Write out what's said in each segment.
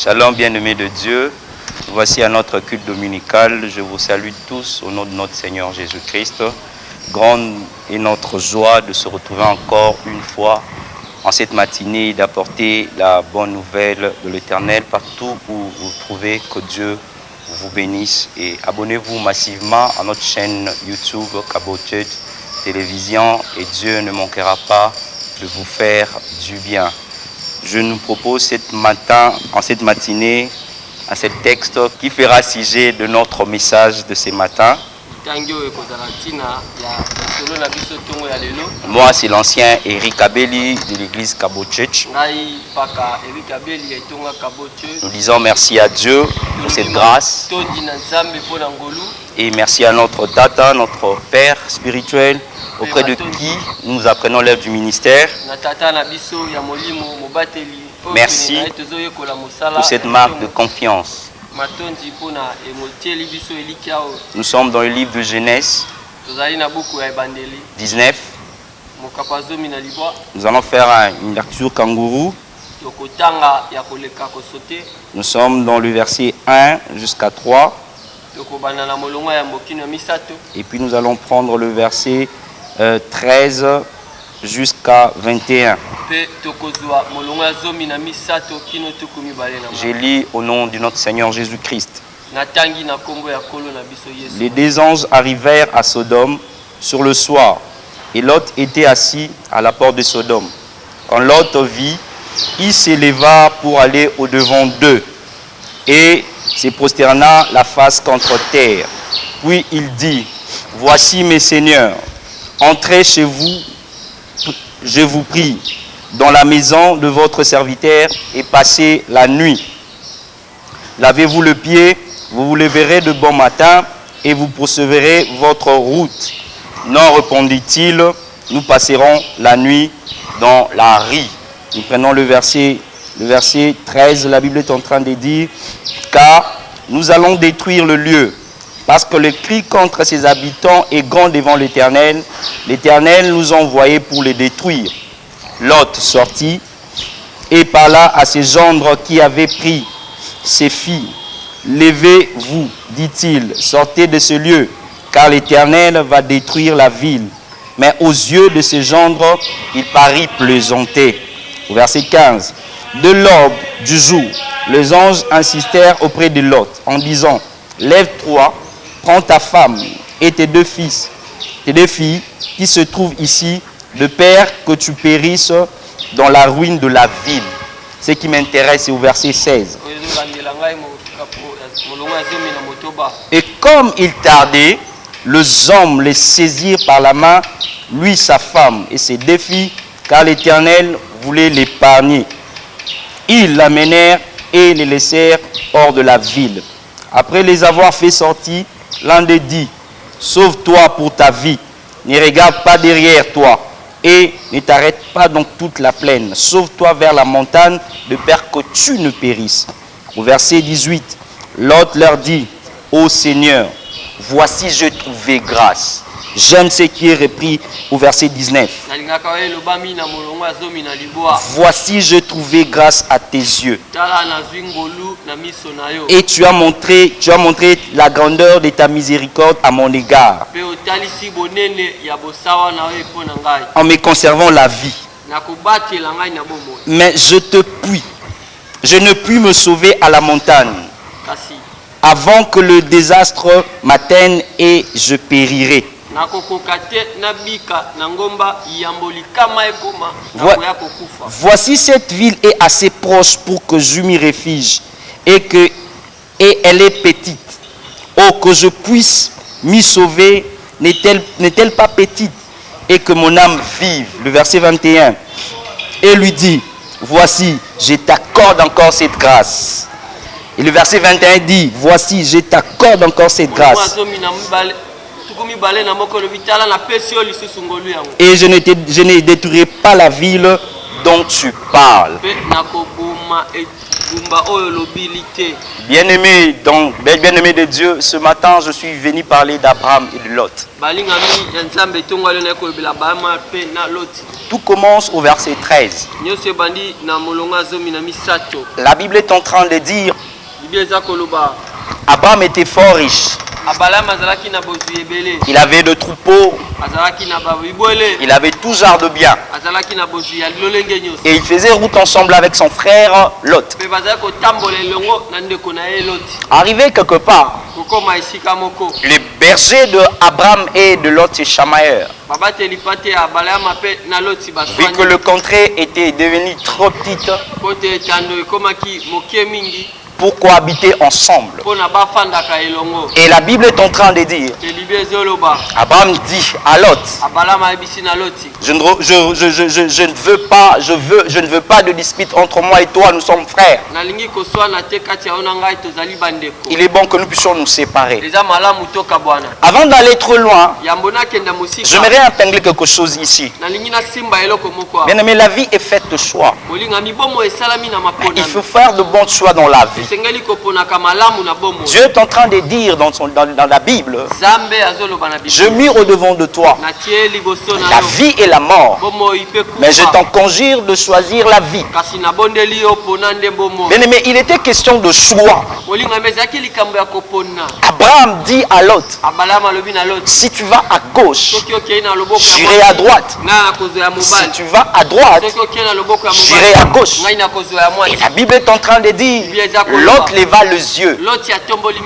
Shalom, bien-aimés de Dieu. Voici à notre culte dominical. Je vous salue tous au nom de notre Seigneur Jésus-Christ. Grande est notre joie de se retrouver encore une fois en cette matinée, d'apporter la bonne nouvelle de l'Éternel partout où vous vous trouvez. Que Dieu vous bénisse et abonnez-vous massivement à notre chaîne YouTube Kabo Church Télévision et Dieu ne manquera pas de vous faire du bien. Je nous propose en cette matinée à ce texte qui fera sujet de notre message de ce matin. Moi, c'est l'ancien Eric Abeli de l'église Kabo Church. Nous disons merci à Dieu pour cette grâce. Et merci à notre Tata, notre Père spirituel, auprès de qui nous apprenons l'œuvre du ministère. Merci pour cette marque de confiance. Nous sommes dans le livre de Genèse 19. Nous allons faire une lecture kangourou. Nous sommes dans le verset 1 jusqu'à 3. Et puis nous allons prendre le verset 13 jusqu'à 21. Je lis au nom de notre Seigneur Jésus-Christ. Les deux anges arrivèrent à Sodome sur le soir, et Lot était assis à la porte de Sodome. Quand Lot vit, il s'éleva pour aller au-devant d'eux, et se prosterna la face contre terre. Puis il dit, « Voici mes seigneurs, entrez chez vous, je vous prie, dans la maison de votre serviteur et passez la nuit. Lavez-vous le pied, vous vous leverez de bon matin et vous poursuivrez votre route. » Non, répondit-il, nous passerons la nuit dans la rue. Nous prenons le verset 13, la Bible est en train de dire, « Car nous allons détruire le lieu, parce que le cri contre ses habitants est grand devant l'Éternel. L'Éternel nous a envoyés pour les détruire. » Lot sortit et parla à ses gendres qui avaient pris ses filles. « Levez-vous, dit-il, sortez de ce lieu, car l'Éternel va détruire la ville. » Mais aux yeux de ses gendres, il parut plaisanter. Au verset 15. De l'aube du jour, les anges insistèrent auprès de Lot en disant, « Lève-toi, prends ta femme et tes deux filles qui se trouvent ici, de peur que tu périsses dans la ruine de la ville. » Ce qui m'intéresse, c'est au verset 16. Et comme il tardait, les hommes les saisirent par la main, lui, sa femme et ses deux filles, car l'Éternel voulait l'épargner. Ils l'amenèrent et les laissèrent hors de la ville. Après les avoir fait sortir, l'un d'eux dit, « Sauve-toi pour ta vie, ne regarde pas derrière toi et ne t'arrête pas dans toute la plaine. Sauve-toi vers la montagne de peur que tu ne périsses. » Au verset 18, Lot leur dit, « Ô Seigneur, voici je trouvais grâce. » J'aime ce qui est repris au verset 19. « Voici je trouvais grâce à tes yeux. » Et tu as montré la grandeur de ta miséricorde à mon égard, en me conservant la vie. Mais je ne puis me sauver à la montagne, avant que le désastre m'atteigne et je périrai. Voici cette ville est assez proche pour que je m'y réfugie et elle est petite. Oh, que je puisse m'y sauver, n'est-elle pas petite et que mon âme vive. Le verset 21. Et lui dit, voici, je t'accorde encore cette grâce. Et le verset 21 dit, voici, je t'accorde encore cette grâce. Et je ne détruirai pas la ville dont tu parles. Bien-aimé de Dieu, ce matin je suis venu parler d'Abraham et de Lot. Tout commence au verset 13. La Bible est en train de dire Abraham était fort riche. Il avait de troupeaux. Il avait tout genre de biens. Et il faisait route ensemble avec son frère Lot. Arrivé quelque part, les bergers de Abraham et de Lot et chamaillèrent. Vu que le contrée était devenu trop petite pour cohabiter ensemble. Et la Bible est en train de dire, Abraham dit à Lot, je ne veux pas de dispute entre moi et toi, nous sommes frères. Il est bon que nous puissions nous séparer. Avant d'aller trop loin, j'aimerais épingler quelque chose ici. Bien aimé, la vie est faite de choix. Il faut faire de bons choix dans la vie. Dieu est en train de dire dans la Bible, je mis au devant de toi la vie et la mort, mais je t'en conjure de choisir la vie. Bien aimé, il était question de choix. Abraham dit à Lot, si tu vas à gauche, j'irai à droite. Si tu vas à droite, j'irai à gauche. Et la Bible est en train de dire, Lot leva les yeux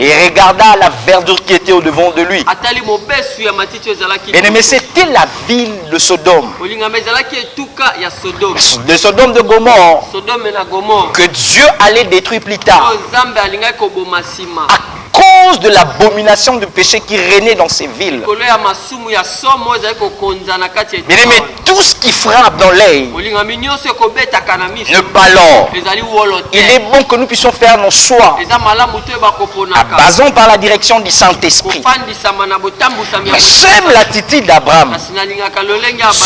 et regarda la verdure qui était au devant de lui. Bien aimé, c'était la ville de Sodome. De Sodome de Gomorrhe, que Dieu allait détruire plus tard. À cause de l'abomination du péché qui régnait dans ces villes. Bien aimé, tout ce qui frappe dans l'œil ne pas l'or. Il est bon que nous puissions faire nos choix à basant par la direction du Saint-Esprit. Mais j'aime l'attitude d'Abraham.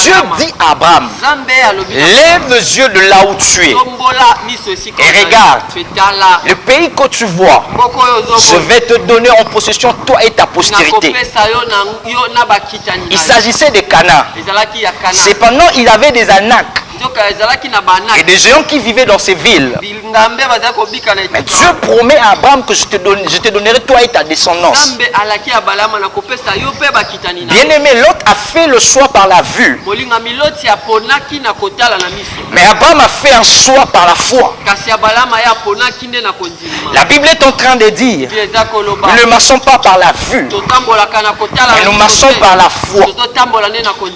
Dieu dit à Abraham, lève les yeux de là où tu es et regarde le pays que tu vois. Je vais te donner en possession toi et ta postérité. Il s'agissait de Canaan. Cependant, il avait des Anacs et des géants qui vivaient dans ces villes. Mais Dieu promet à Abraham que je te donnerai toi et ta descendance. Bien aimé, Lot a fait le choix par la vue. Mais Abraham a fait un choix par la foi. La Bible est en train de dire, nous ne marchons pas par la vue, mais nous marchons par la foi.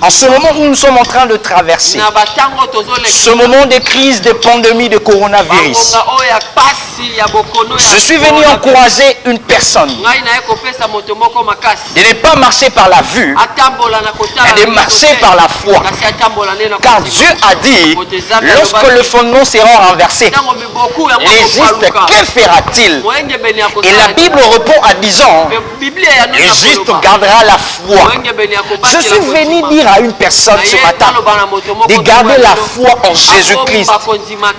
En ce moment où nous sommes en train de traverser ce moment de crise, de pandémie, de coronavirus, je suis venu encourager une personne de ne pas marcher par la vue, mais de marcher par la foi. Car Dieu a dit, lorsque le fondement sera renversé, les justes, que fera-t-il? Et la Bible répond à 10 ans, le juste gardera la foi. Je suis venu dire à une personne ce matin de garder la foi en Jésus-Christ,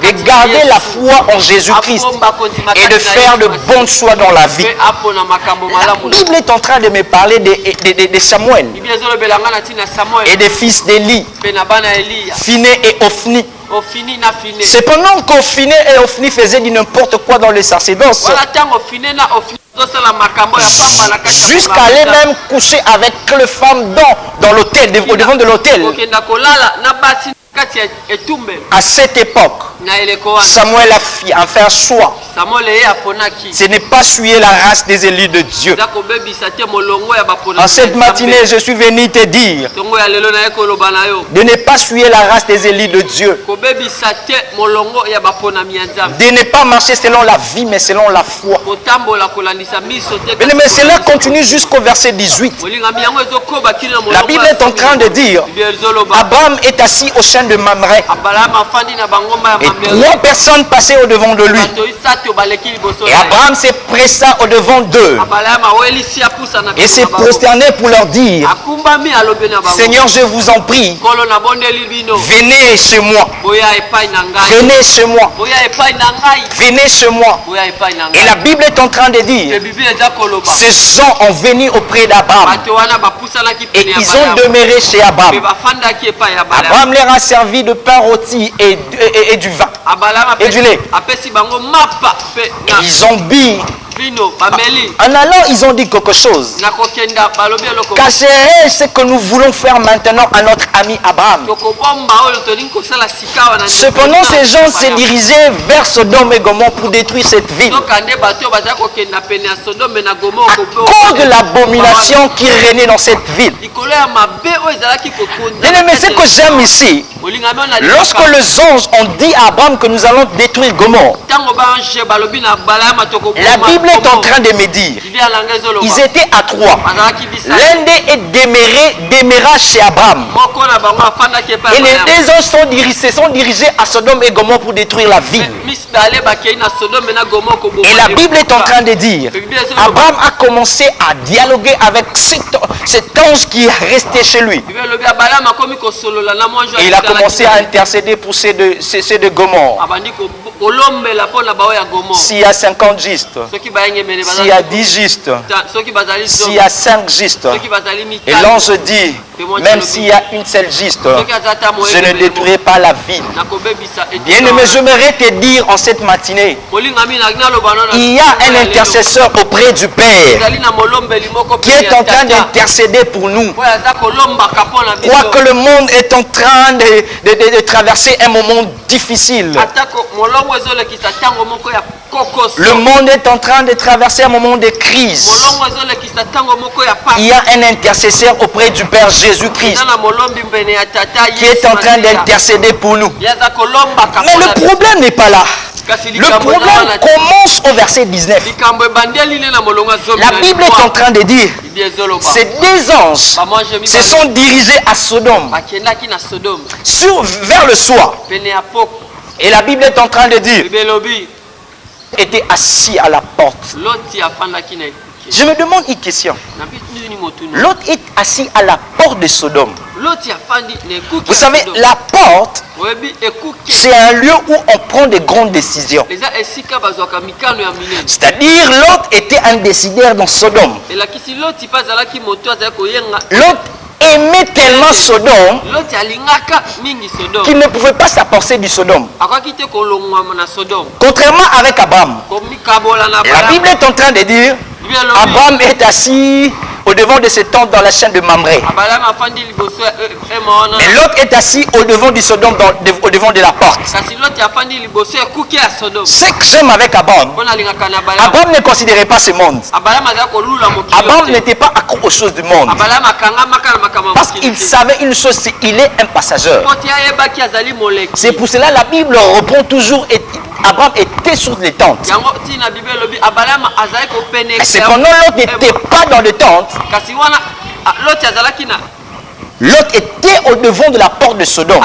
de garder la foi en Jésus-Christ et de faire de bons choix dans la vie. La Bible est en train de me parler de Samuel et des fils d'Élie, Phiné et Ophni. Cependant qu'Ophni et Ophni faisaient du n'importe quoi dans les sacerdoces, jusqu'à aller même coucher avec les femmes dans l'hôtel, au devant de l'hôtel. À cette époque, Samuel a fait un choix. Ce n'est pas suivre la race des élus de Dieu. En cette matinée, je suis venu te dire de ne pas suivre la race des élus de Dieu. De ne pas marcher selon la vie, mais selon la foi. Mais cela continue jusqu'au verset 18. La Bible est en train de dire, Abraham est assis au sein de Mamré. Et 3 personnes passaient au devant de lui. Et Abraham s'est pressé au devant d'eux et s'est prosterné pour leur dire, Seigneur, je vous en prie, venez chez moi. Venez chez moi. Venez chez moi. Et la Bible est en train de dire, ces gens ont venu auprès d'Abraham et ils ont demeuré chez Abraham. Abraham leur a servi de pain rôti et du vin et du lait. Et ils ont bu. En allant, ils ont dit quelque chose. Cacherai ce que nous voulons faire maintenant à notre ami Abraham. Cependant, ces gens se dirigeaient vers Sodome et Gomorrhe pour détruire cette ville. À cause de l'abomination qui régnait dans cette ville. Mais ce que j'aime ici, lorsque les anges ont dit à Abraham que nous allons détruire Gomorrhe, la Bible est en train de me dire, ils étaient à 3. L'un d'eux demeura chez Abraham. Et les 2 anges se sont dirigés à Sodome et Gomorrhe pour détruire la ville. Et la Bible est en train de dire, Abraham a commencé à dialoguer avec cet ange qui est resté chez lui. Et il a commencé à intercéder pour ceux de Gomorrhe. S'il y a 50 justes, s'il y a 10 justes, s'il y a 5 justes, et l'ange dit, même s'il y a une seule juste, je ne détruirai pas la ville. Bien aimé, j'aimerais te dire en cette matinée, il y a un intercesseur auprès du Père qui est en train d'intercéder pour nous. Quoique le monde est en train de traverser un moment difficile. Le monde est en train de traverser un moment de crise. Il y a un intercesseur auprès du Père Jésus-Christ qui est en train d'intercéder pour nous. Mais le problème n'est pas là. Le problème commence au verset 19. La Bible est en train de dire, ces 2 anges se sont dirigés à Sodome vers le soir. Et la Bible est en train de dire, était assis à la porte. Je me demande une question. L'autre est assis à la porte de Sodome. Vous savez, la porte, c'est un lieu où on prend des grandes décisions. C'est-à-dire, l'autre était un décideur dans Sodome. L'autre aimait tellement Sodome qu'il ne pouvait pas s'approcher du Sodome. Contrairement avec Abraham. La Bible est en train de dire, Abraham est assis au devant de ses tentes dans la chaîne de Mamré. Mais l'autre est assis au devant du Sodome, au devant de la porte. Ce que j'aime avec Abraham, Abraham ne considérait pas ce monde. Abraham n'était pas accro aux choses du monde. Parce qu'il savait une chose, c'est qu'il est un passager. C'est pour cela que la Bible reprend toujours, Abraham était sur les tentes. Cependant, l'autre n'était pas dans les tentes. L'autre était au devant de la porte de Sodome.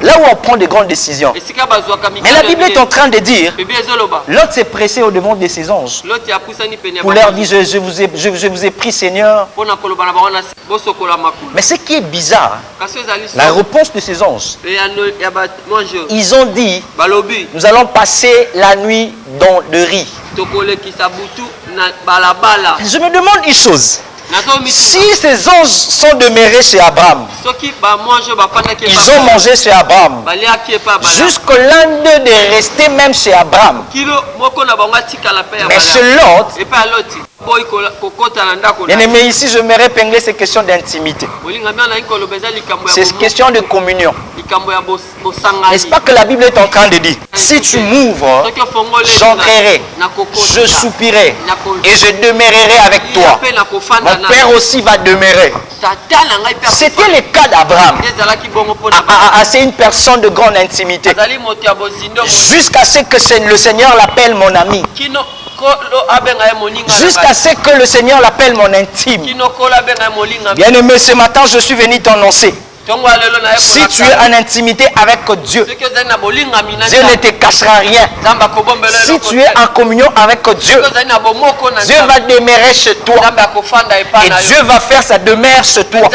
Là où on prend de grandes décisions. Mais la Bible est en train de dire, l'autre s'est pressé au devant de ses anges pour leur dire, je vous ai pris Seigneur. Mais ce qui est bizarre, la réponse de ces anges, ils ont dit, nous allons passer la nuit dans le riz. Je me demande une chose. Si ces anges sont demeurés chez Abraham, ils ont mangé chez Abraham, jusque l'un d'eux de rester même chez Abraham. Mais chez l'autre, bien-aimé, ici je me répingler ces questions d'intimité. C'est question de communion. N'est-ce pas que la Bible est en train de dire, si tu m'ouvres, j'entrerai, je soupirai et je demeurerai avec toi. Mon Père aussi va demeurer. C'était le cas d'Abraham. C'est une personne de grande intimité. Jusqu'à ce que le Seigneur l'appelle mon ami. Jusqu'à ce que le Seigneur l'appelle mon intime. Bien-aimé, ce matin, je suis venu t'annoncer Si tu es en intimité avec Dieu, Dieu ne te cachera rien. Si tu es en communion avec Dieu, Dieu va demeurer chez toi. Et Dieu va faire sa demeure chez toi.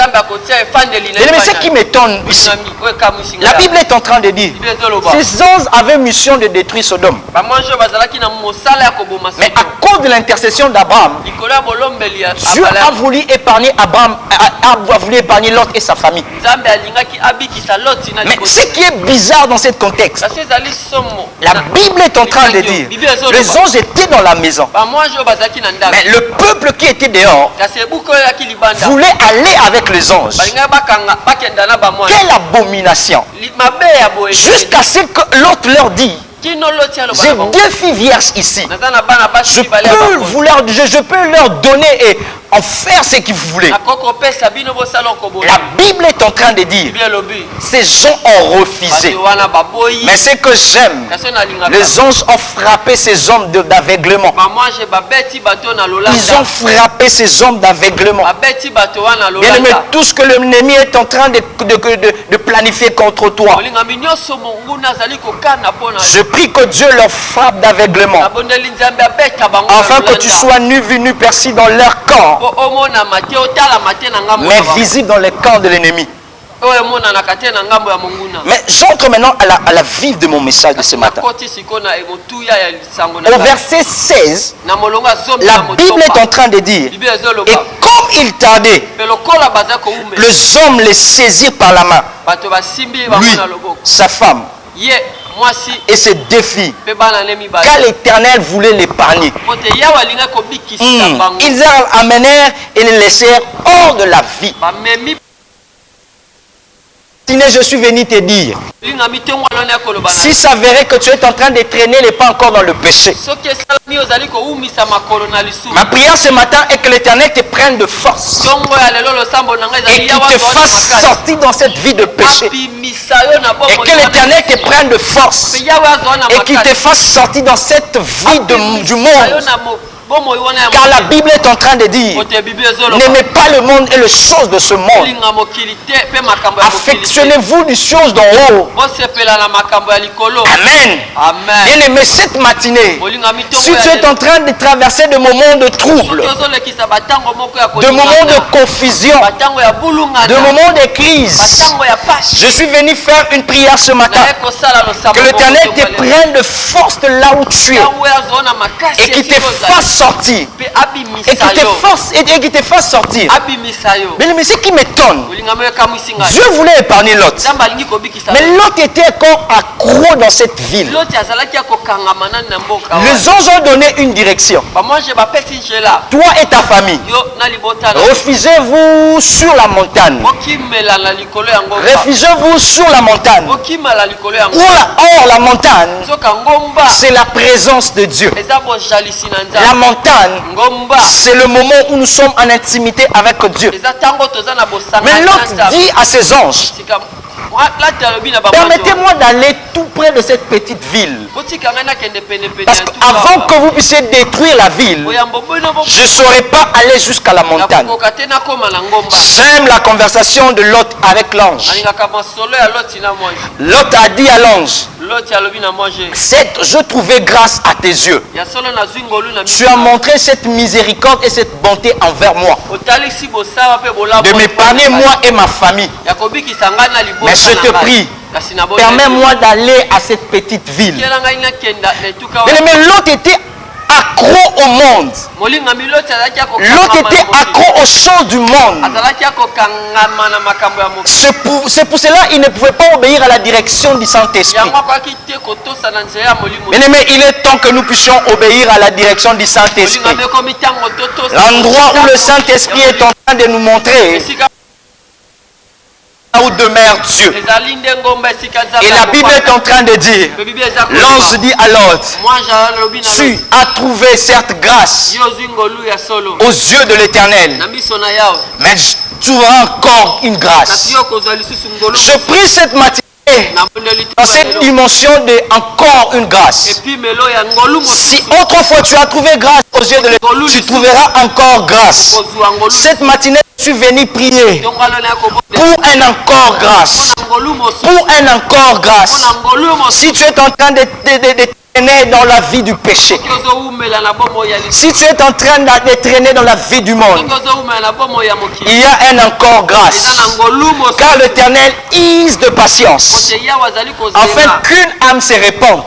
Mais ce qui m'étonne ici, la Bible est en train de dire, ces anges avaient mission de détruire Sodome. Mais à cause de l'intercession d'Abraham, Dieu a voulu épargner Abraham, a voulu épargner Lot et sa famille. Mais ce qui est bizarre dans ce contexte, la Bible est en train de dire, les anges étaient dans la maison. Mais le peuple qui était dehors voulait aller avec les anges. Quelle abomination! Jusqu'à ce que l'autre leur dit, j'ai 2 filles vierges ici. Je peux leur donner et en faire ce qu'ils voulaient. La Bible est en train de dire, ces gens ont refusé. Mais ce que j'aime, les anges ont frappé ces hommes d'aveuglement. Ils ont frappé ces hommes d'aveuglement. Bien aimé, tout ce que l'ennemi est en train de planifier contre toi, je prie que Dieu leur frappe d'aveuglement, afin que tu sois nu vu, nu perçu dans leur camp, mais visible dans les camps de l'ennemi. Mais j'entre maintenant à la vive de mon message de ce matin. Au verset 16, la Bible est en train de dire, et comme il tardait, les hommes les saisirent par la main, lui, sa femme et ses 2 filles, car l'Éternel voulait l'épargner. Ils amenèrent et les laissèrent hors de la vie. Je suis venu te dire, si s'avérait que tu es en train de traîner les pas encore dans le péché, ma prière ce matin est que l'Éternel te prenne de force et qu'il te fasse sortir dans cette vie de péché, et que l'Éternel te prenne de force et qu'il te fasse sortir dans cette vie du monde. Car la Bible est en train de dire, n'aimez pas le monde et les choses de ce monde. Affectionnez-vous des choses d'en haut. Amen. Bien aimé, cette matinée, si tu es en train de traverser des moments de trouble, de moments de confusion, de moments de crise, je suis venu faire une prière ce matin. Que l'Éternel te prenne de force de là où tu es et qu'il te fasse sortir et qui te fasse sortir. Mais ce qui m'étonne, Dieu voulait épargner Lot, mais Lot était encore accro dans cette ville. Les anges ont donné une direction. Toi et ta famille, refusez-vous sur la montagne. Réfugiez-vous sur la montagne. Or la montagne, c'est la présence de Dieu. La montagne, c'est le moment où nous sommes en intimité avec Dieu. Mais l'autre dit à ses anges, permettez-moi d'aller tout près de cette petite ville. Parce qu'avant que vous puissiez détruire la ville, je ne saurais pas aller jusqu'à la montagne. J'aime la conversation de Lot avec l'ange. Lot a dit à l'ange, je trouvais grâce à tes yeux. Tu as montré cette miséricorde et cette bonté envers moi, de m'épargner moi et ma famille. Mais je te prie, permets-moi d'aller à cette petite ville. Mais l'autre était accro au monde. L'autre était accro aux choses du monde. C'est pour cela qu'il ne pouvait pas obéir à la direction du Saint-Esprit. Mais il est temps que nous puissions obéir à la direction du Saint-Esprit. L'endroit où le Saint-Esprit est en train de nous montrer où demeure Dieu. Et la Bible est en train de dire, l'ange dit à l'autre, tu as trouvé cette grâce aux yeux de l'Éternel, mais tu auras encore une grâce. Je prie cette matinée dans cette dimension de encore une grâce. Si autrefois tu as trouvé grâce aux yeux de l'Éternel, tu trouveras encore grâce. Cette matinée, je suis venu prier pour un encore grâce. Pour un encore grâce. Si tu es en train de traîner dans la vie du péché, si tu es en train de traîner dans la vie du monde, il y a un encore grâce. Car l'Éternel use de patience afin qu'une âme se répande.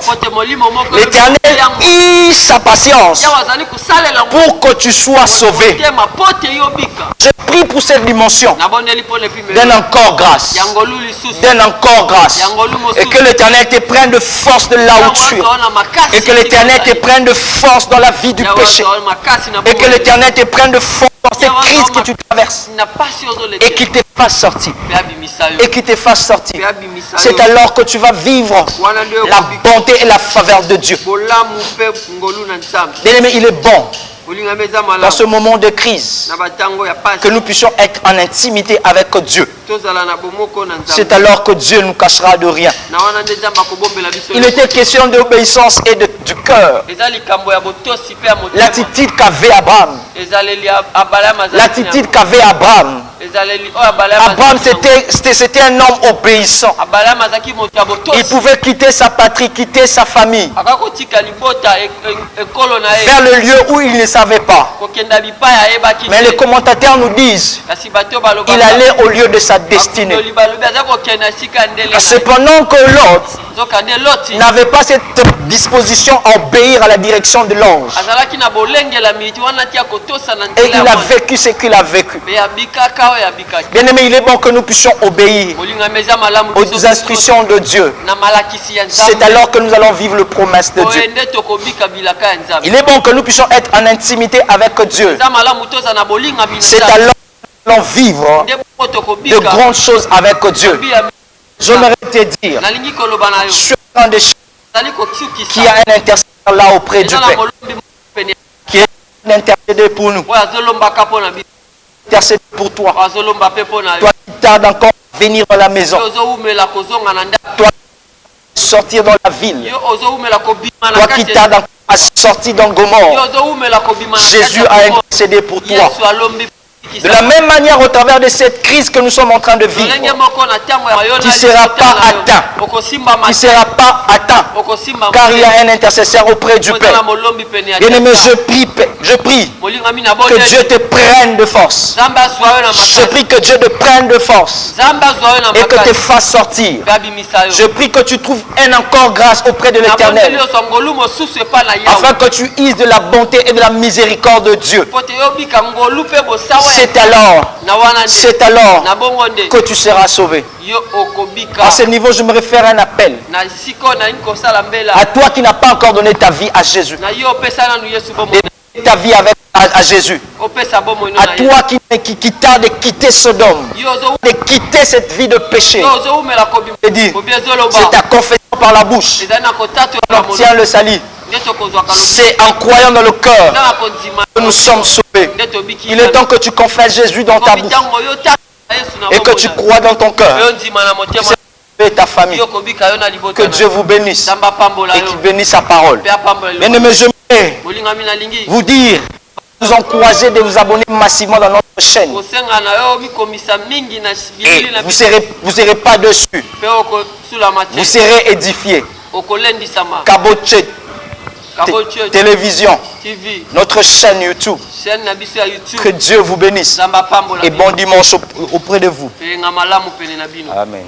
L'Éternel use sa patience pour que tu sois sauvé. Je prie pour cette dimension d'un encore grâce. D'un encore grâce. Et que l'Éternel te prenne de force de là où tu es. Et que l'Éternel te prenne de force dans la vie du péché. Et que l'Éternel te prenne de force dans cette crise que tu traverses. Et qu'il te fasse sortir. Et qu'il te fasse sortir. C'est alors que tu vas vivre la bonté et la faveur de Dieu. Bien-aimé, il est bon dans ce moment de crise que nous puissions être en intimité avec Dieu. C'est alors que Dieu nous cachera de rien. Il était question d'obéissance et du cœur. L'attitude qu'avait Abraham. L'attitude qu'avait Abraham. Abraham, c'était un homme obéissant. Il pouvait quitter sa patrie, quitter sa famille, vers le lieu où il ne savait pas. Mais les commentateurs nous disent il allait au lieu de sa destinée. Cependant que Lot n'avait pas cette disposition à obéir à la direction de l'ange. Et il a vécu ce qu'il a vécu. Bien aimé, il est bon que nous puissions obéir aux instructions de Dieu. C'est alors que nous allons vivre les promesses de Dieu. Il est bon que nous puissions être en intimité avec Dieu. C'est alors que nous allons vivre de grandes choses avec Dieu. J'aimerais te dire, je suis en train de chercher qu'il y a un intercesseur là auprès du Père, qui est intercédé pour nous, intercédé pour toi. Toi qui tardes encore à venir dans la maison, toi qui sortir dans la ville, toi qui tardes encore à sortir dans Gomorrhe, Jésus a intercédé pour toi. De la même manière, au travers de cette crise que nous sommes en train de vivre, tu ne seras pas atteint. Tu ne seras pas atteint. Car il y a un intercesseur auprès du Père. Bien-aimé, je prie que Dieu te prenne de force. Je prie que Dieu te prenne de force et que te fasse sortir. Je prie que tu trouves un encore grâce auprès de l'Éternel, afin que tu uses de la bonté et de la miséricorde de Dieu. C'est alors que tu seras sauvé. À ce niveau, je me réfère à un appel à toi qui n'as pas encore donné ta vie à Jésus. Et ta vie à Jésus. À toi qui t'a de quitter Sodome, de quitter cette vie de péché. Et dire, c'est ta confession par la bouche. Tiens le salut. C'est en croyant dans le cœur que nous sommes sauvés. Il est temps que tu confesses Jésus dans ta bouche et que tu crois dans ton cœur. Et ta famille. Que Dieu vous bénisse et qu'il bénisse sa parole. Bien-aimés, je voudrais vous dire, vous encourager de vous abonner massivement dans notre chaîne. Et vous serez pas dessus. Vous serez édifiés. Cabotche télévision, notre chaîne YouTube. Que Dieu vous bénisse et bon dimanche auprès de vous. Amen.